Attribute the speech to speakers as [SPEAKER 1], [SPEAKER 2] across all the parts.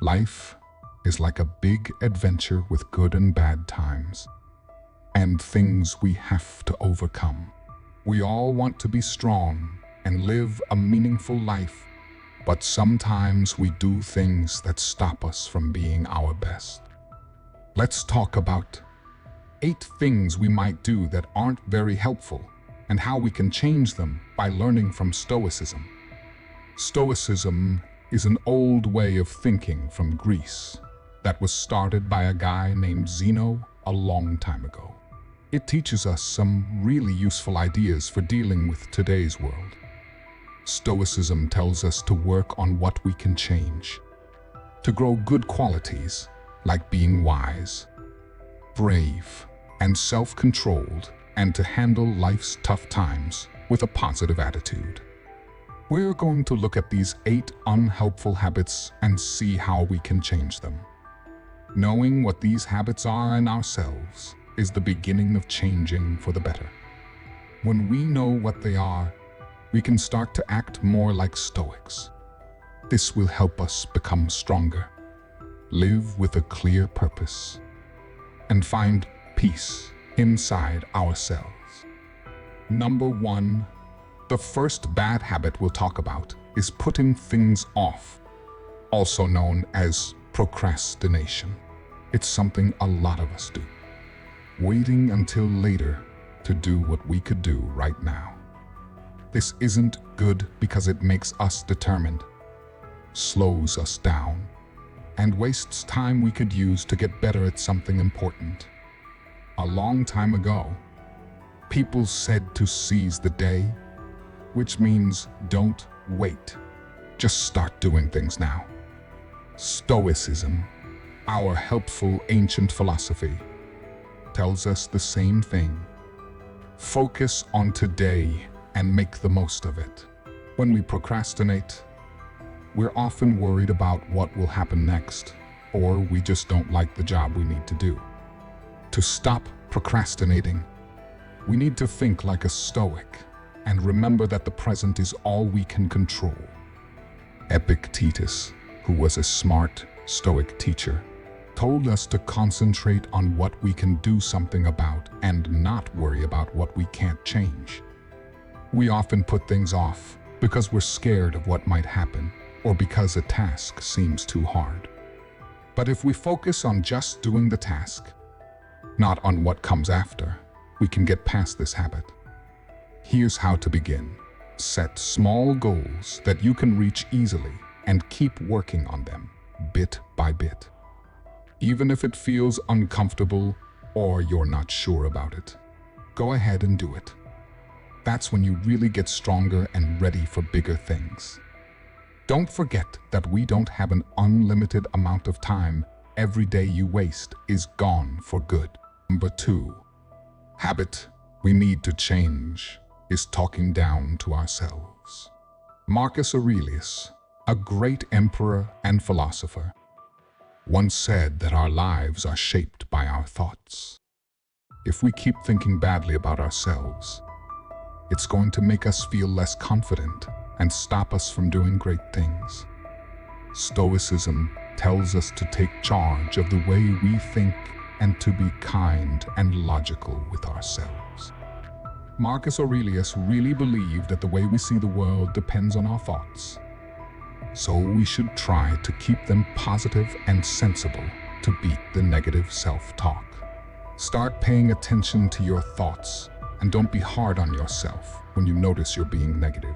[SPEAKER 1] Life is like a big adventure with good and bad times, and things we have to overcome. We all want to be strong and live a meaningful life, but sometimes we do things that stop us from being our best. Let's talk about 8 things we might do that aren't very helpful and how we can change them by learning from Stoicism. Stoicism is an old way of thinking from Greece that was started by a guy named Zeno a long time ago. It teaches us some really useful ideas for dealing with today's world. Stoicism tells us to work on what we can change, to grow good qualities like being wise, brave, and self-controlled, and to handle life's tough times with a positive attitude. We're going to look at these 8 unhelpful habits and see how we can change them. Knowing what these habits are in ourselves is the beginning of changing for the better. When we know what they are, we can start to act more like Stoics. This will help us become stronger, live with a clear purpose, and find peace inside ourselves. Number 1. The first bad habit we'll talk about is putting things off, also known as procrastination. It's something a lot of us do. Waiting until later to do what we could do right now. This isn't good because it makes us determined, slows us down, and wastes time we could use to get better at something important. A long time ago, people said to seize the day, which means don't wait, just start doing things now. Stoicism, our helpful ancient philosophy, tells us the same thing. Focus on today and make the most of it. When we procrastinate, we're often worried about what will happen next, or we just don't like the job we need to do. To stop procrastinating, we need to think like a Stoic and remember that the present is all we can control. Epictetus, who was a smart Stoic teacher, told us to concentrate on what we can do something about and not worry about what we can't change. We often put things off because we're scared of what might happen or because a task seems too hard. But if we focus on just doing the task, not on what comes after, we can get past this habit. Here's how to begin. Set small goals that you can reach easily and keep working on them, bit by bit. Even if it feels uncomfortable or you're not sure about it, go ahead and do it. That's when you really get stronger and ready for bigger things. Don't forget that we don't have an unlimited amount of time. Every day you waste is gone for good. Number 2. Habit we need to change is talking down to ourselves. Marcus Aurelius, a great emperor and philosopher, once said that our lives are shaped by our thoughts. If we keep thinking badly about ourselves, it's going to make us feel less confident and stop us from doing great things. Stoicism tells us to take charge of the way we think and to be kind and logical with ourselves. Marcus Aurelius really believed that the way we see the world depends on our thoughts. So we should try to keep them positive and sensible to beat the negative self-talk. Start paying attention to your thoughts and don't be hard on yourself when you notice you're being negative.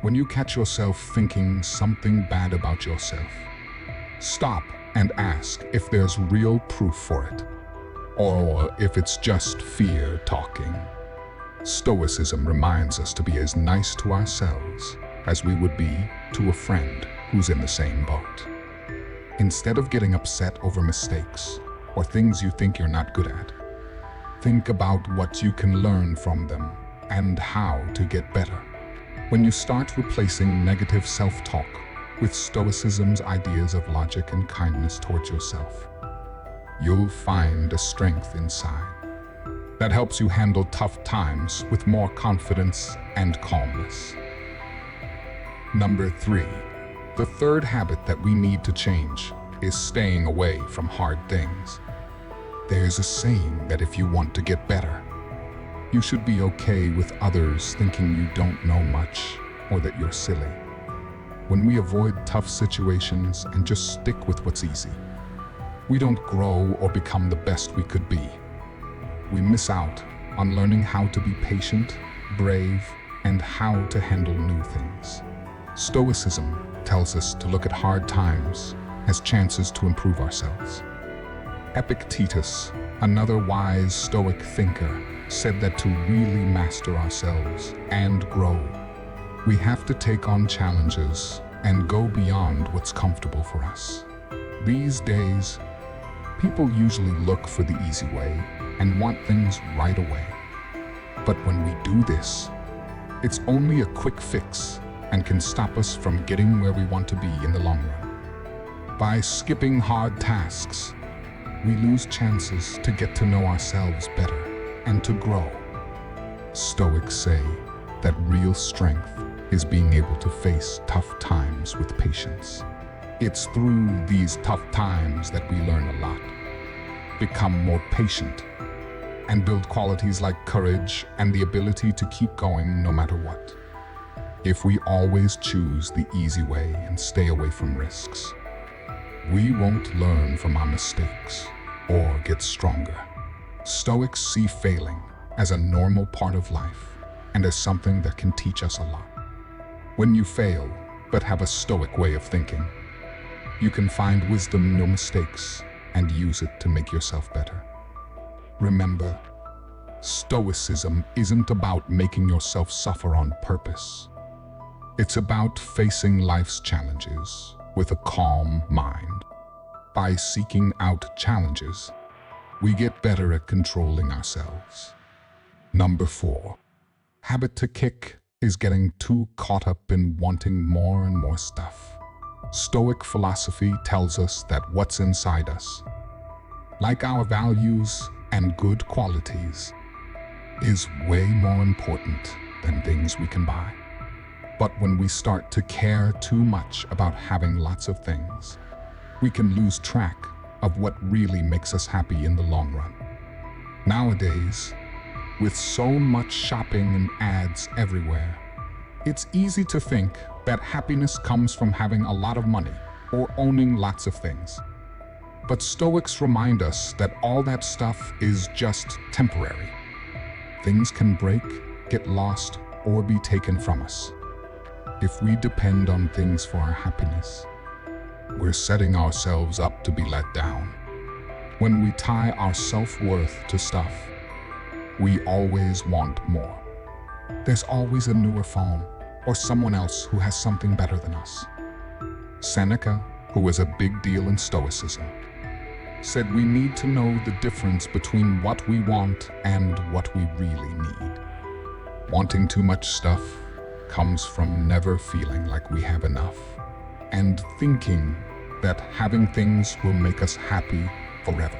[SPEAKER 1] When you catch yourself thinking something bad about yourself, stop and ask if there's real proof for it, or if it's just fear talking. Stoicism reminds us to be as nice to ourselves as we would be to a friend who's in the same boat. Instead of getting upset over mistakes or things you think you're not good at, think about what you can learn from them and how to get better. When you start replacing negative self-talk with Stoicism's ideas of logic and kindness towards yourself, you'll find a strength inside that helps you handle tough times with more confidence and calmness. Number 3. The third habit that we need to change is staying away from hard things. There's a saying that if you want to get better, you should be okay with others thinking you don't know much or that you're silly. When we avoid tough situations and just stick with what's easy, we don't grow or become the best we could be. We miss out on learning how to be patient, brave, and how to handle new things. Stoicism tells us to look at hard times as chances to improve ourselves. Epictetus, another wise Stoic thinker, said that to really master ourselves and grow, we have to take on challenges and go beyond what's comfortable for us. These days, people usually look for the easy way and want things right away. But when we do this, it's only a quick fix and can stop us from getting where we want to be in the long run. By skipping hard tasks, we lose chances to get to know ourselves better and to grow. Stoics say that real strength is being able to face tough times with patience. It's through these tough times that we learn a lot, become more patient, and build qualities like courage and the ability to keep going no matter what. If we always choose the easy way and stay away from risks, we won't learn from our mistakes or get stronger. Stoics see failing as a normal part of life and as something that can teach us a lot. When you fail, but have a Stoic way of thinking, you can find wisdom in your mistakes and use it to make yourself better. Remember, Stoicism isn't about making yourself suffer on purpose. It's about facing life's challenges with a calm mind. By seeking out challenges, we get better at controlling ourselves. Number 4, habit to kick is getting too caught up in wanting more and more stuff. Stoic philosophy tells us that what's inside us, like our values and good qualities, is way more important than things we can buy. But when we start to care too much about having lots of things, we can lose track of what really makes us happy in the long run. Nowadays, with so much shopping and ads everywhere, it's easy to think that happiness comes from having a lot of money or owning lots of things. But Stoics remind us that all that stuff is just temporary. Things can break, get lost, or be taken from us. If we depend on things for our happiness, we're setting ourselves up to be let down. When we tie our self-worth to stuff, we always want more. There's always a newer phone or someone else who has something better than us. Seneca, who was a big deal in Stoicism, said we need to know the difference between what we want and what we really need. Wanting too much stuff comes from never feeling like we have enough and thinking that having things will make us happy forever.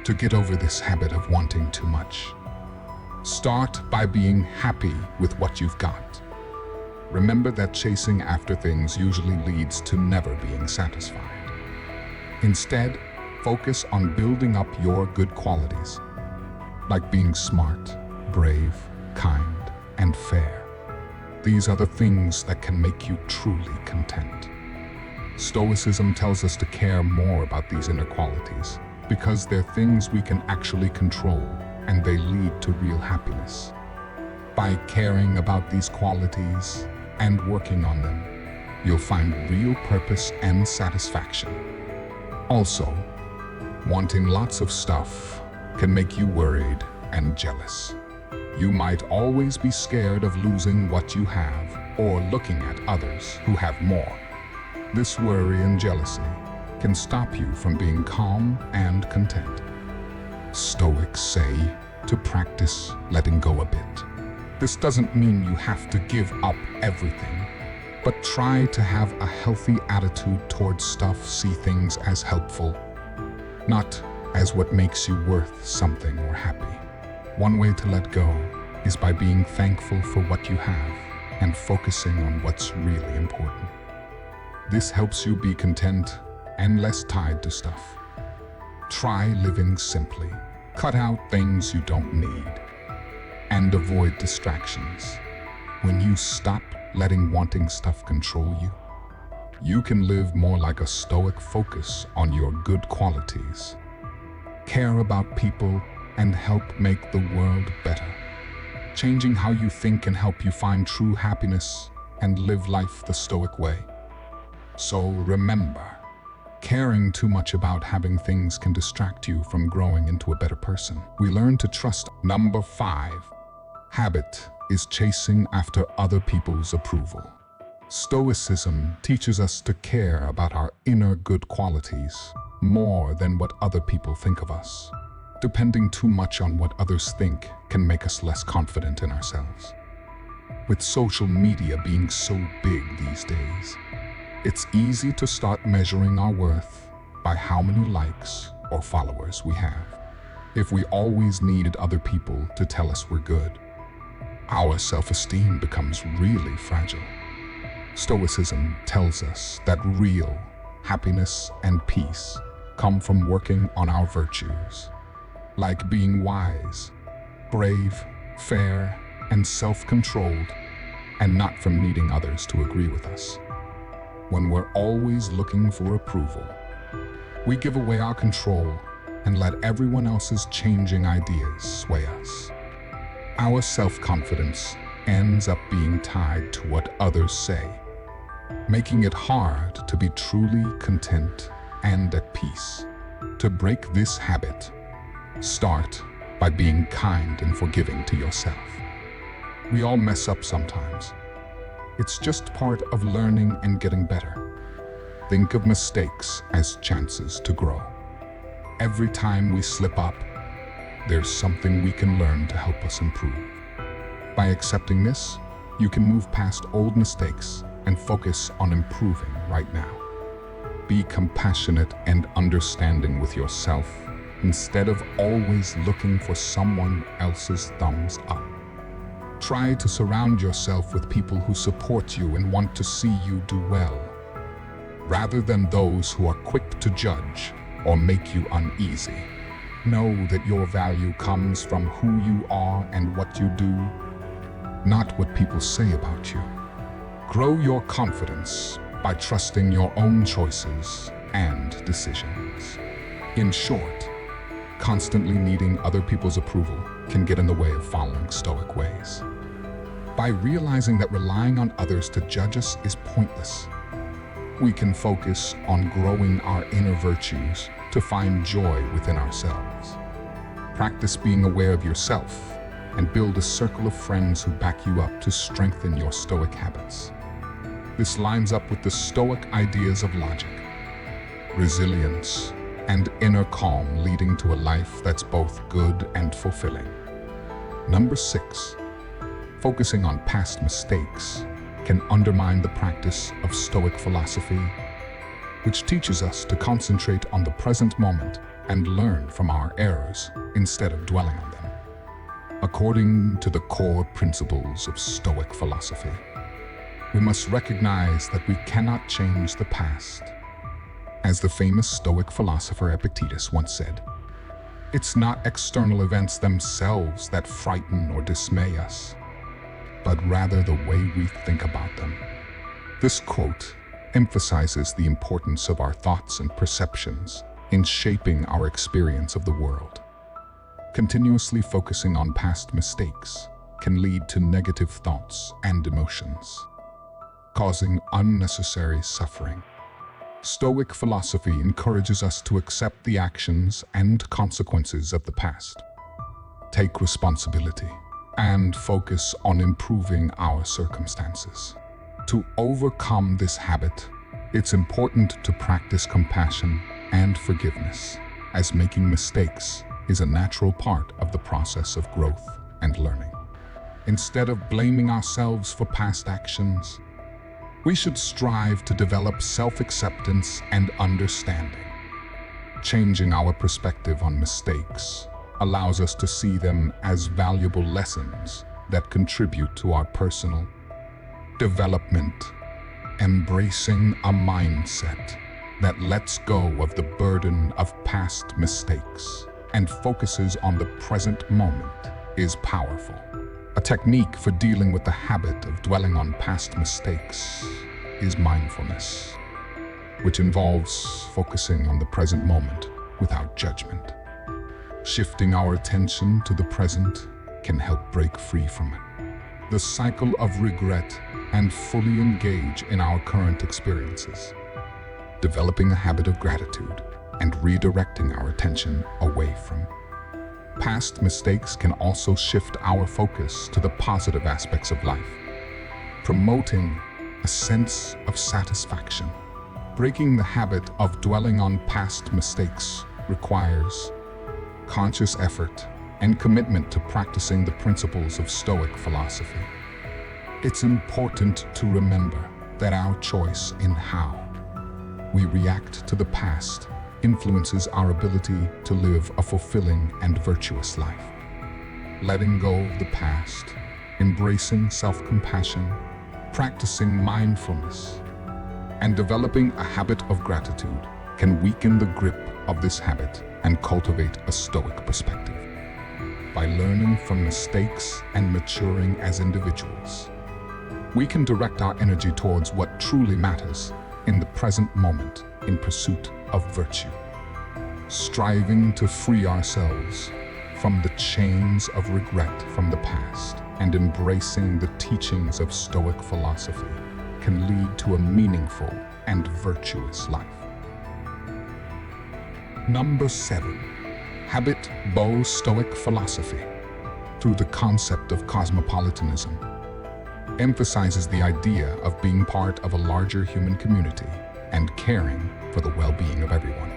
[SPEAKER 1] To get over this habit of wanting too much, start by being happy with what you've got. Remember that chasing after things usually leads to never being satisfied. Instead, focus on building up your good qualities, like being smart, brave, kind, and fair. These are the things that can make you truly content. Stoicism tells us to care more about these inner qualities because they're things we can actually control and they lead to real happiness. By caring about these qualities and working on them, you'll find real purpose and satisfaction. Also, wanting lots of stuff can make you worried and jealous. You might always be scared of losing what you have or looking at others who have more. This worry and jealousy can stop you from being calm and content. Stoics say to practice letting go a bit. This doesn't mean you have to give up everything, but try to have a healthy attitude towards stuff. See things as helpful, not as what makes you worth something or happy. One way to let go is by being thankful for what you have and focusing on what's really important. This helps you be content and less tied to stuff. Try living simply. Cut out things you don't need and avoid distractions. When you stop letting wanting stuff control you, you can live more like a Stoic. Focus on your good qualities. Care about people and help make the world better. Changing how you think can help you find true happiness and live life the Stoic way. So remember, caring too much about having things can distract you from growing into a better person. We learn to trust. Number 5. Habit is chasing after other people's approval. Stoicism teaches us to care about our inner good qualities more than what other people think of us. Depending too much on what others think can make us less confident in ourselves. With social media being so big these days, it's easy to start measuring our worth by how many likes or followers we have. If we always needed other people to tell us we're good, our self-esteem becomes really fragile. Stoicism tells us that real happiness and peace come from working on our virtues, like being wise, brave, fair, and self-controlled, and not from needing others to agree with us. When we're always looking for approval, we give away our control and let everyone else's changing ideas sway us. Our self-confidence ends up being tied to what others say, making it hard to be truly content and at peace. To break this habit, start by being kind and forgiving to yourself. We all mess up sometimes. It's just part of learning and getting better. Think of mistakes as chances to grow. Every time we slip up, there's something we can learn to help us improve. By accepting this, you can move past old mistakes and focus on improving right now. Be compassionate and understanding with yourself instead of always looking for someone else's thumbs up. Try to surround yourself with people who support you and want to see you do well, rather than those who are quick to judge or make you uneasy. Know that your value comes from who you are and what you do, not what people say about you. Grow your confidence by trusting your own choices and decisions. In short, constantly needing other people's approval can get in the way of following Stoic ways. By realizing that relying on others to judge us is pointless, we can focus on growing our inner virtues to find joy within ourselves. Practice being aware of yourself and build a circle of friends who back you up to strengthen your Stoic habits. This lines up with the Stoic ideas of logic, resilience, and inner calm, leading to a life that's both good and fulfilling. Number 6. Focusing on past mistakes can undermine the practice of Stoic philosophy, which teaches us to concentrate on the present moment and learn from our errors instead of dwelling on them. According to the core principles of Stoic philosophy, we must recognize that we cannot change the past. As the famous Stoic philosopher Epictetus once said, it's not external events themselves that frighten or dismay us, but rather the way we think about them. This quote emphasizes the importance of our thoughts and perceptions in shaping our experience of the world. Continuously focusing on past mistakes can lead to negative thoughts and emotions, causing unnecessary suffering. Stoic philosophy encourages us to accept the actions and consequences of the past, take responsibility, and focus on improving our circumstances. To overcome this habit, it's important to practice compassion and forgiveness, as making mistakes is a natural part of the process of growth and learning. Instead of blaming ourselves for past actions, we should strive to develop self-acceptance and understanding. Changing our perspective on mistakes allows us to see them as valuable lessons that contribute to our personal development Embracing a mindset that lets go of the burden of past mistakes and focuses on the present moment is powerful. A technique for dealing with the habit of dwelling on past mistakes is mindfulness, which involves focusing on the present moment without judgment. Shifting our attention to the present can help break free from the cycle of regret and fully engage in our current experiences. Developing a habit of gratitude and redirecting our attention away from past mistakes can also shift our focus to the positive aspects of life, promoting a sense of satisfaction. Breaking the habit of dwelling on past mistakes requires conscious effort and commitment to practicing the principles of Stoic philosophy. It's important to remember that our choice in how we react to the past influences our ability to live a fulfilling and virtuous life. Letting go of the past, embracing self-compassion, practicing mindfulness, and developing a habit of gratitude can weaken the grip of this habit and cultivate a Stoic perspective. By learning from mistakes and maturing as individuals, we can direct our energy towards what truly matters in the present moment in pursuit of virtue. Striving to free ourselves from the chains of regret from the past and embracing the teachings of Stoic philosophy can lead to a meaningful and virtuous life. Number 7. Habit bow Stoic philosophy, through the concept of cosmopolitanism, emphasizes the idea of being part of a larger human community and caring for the well-being of everyone.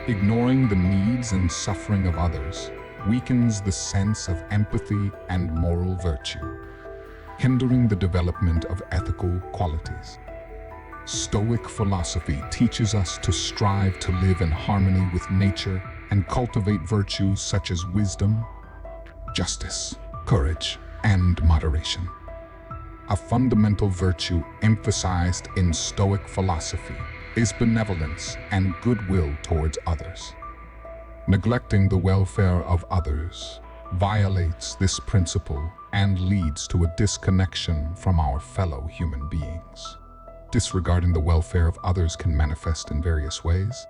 [SPEAKER 1] Ignoring the needs and suffering of others weakens the sense of empathy and moral virtue, hindering the development of ethical qualities. Stoic philosophy teaches us to strive to live in harmony with nature and cultivate virtues such as wisdom, justice, courage, and moderation. A fundamental virtue emphasized in Stoic philosophy is benevolence and goodwill towards others. Neglecting the welfare of others violates this principle and leads to a disconnection from our fellow human beings. Disregarding the welfare of others can manifest in various ways,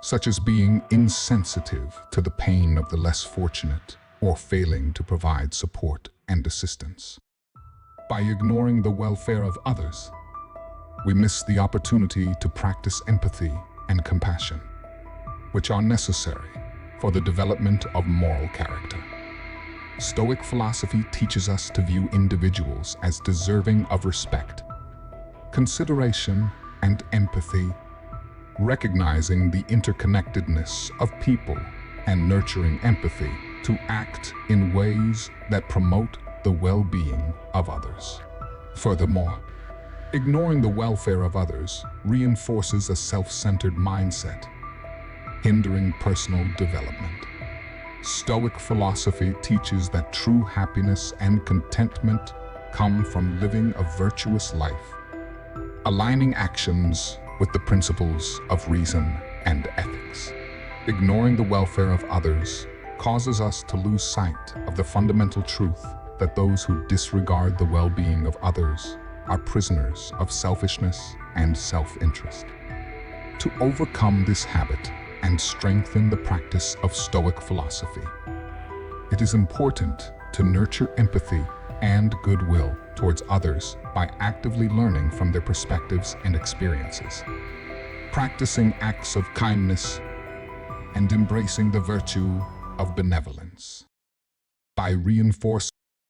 [SPEAKER 1] such as being insensitive to the pain of the less fortunate or failing to provide support and assistance. By ignoring the welfare of others, we miss the opportunity to practice empathy and compassion, which are necessary for the development of moral character. Stoic philosophy teaches us to view individuals as deserving of respect, consideration, and empathy, recognizing the interconnectedness of people and nurturing empathy to act in ways that promote the well-being of others. Furthermore, ignoring the welfare of others reinforces a self-centered mindset, hindering personal development. Stoic philosophy teaches that true happiness and contentment come from living a virtuous life, aligning actions with the principles of reason and ethics. Ignoring the welfare of others causes us to lose sight of the fundamental truth that those who disregard the well-being of others are prisoners of selfishness and self-interest. To overcome this habit and strengthen the practice of Stoic philosophy, it is important to nurture empathy and goodwill towards others by actively learning from their perspectives and experiences, practicing acts of kindness, and embracing the virtue of benevolence. By reinforcing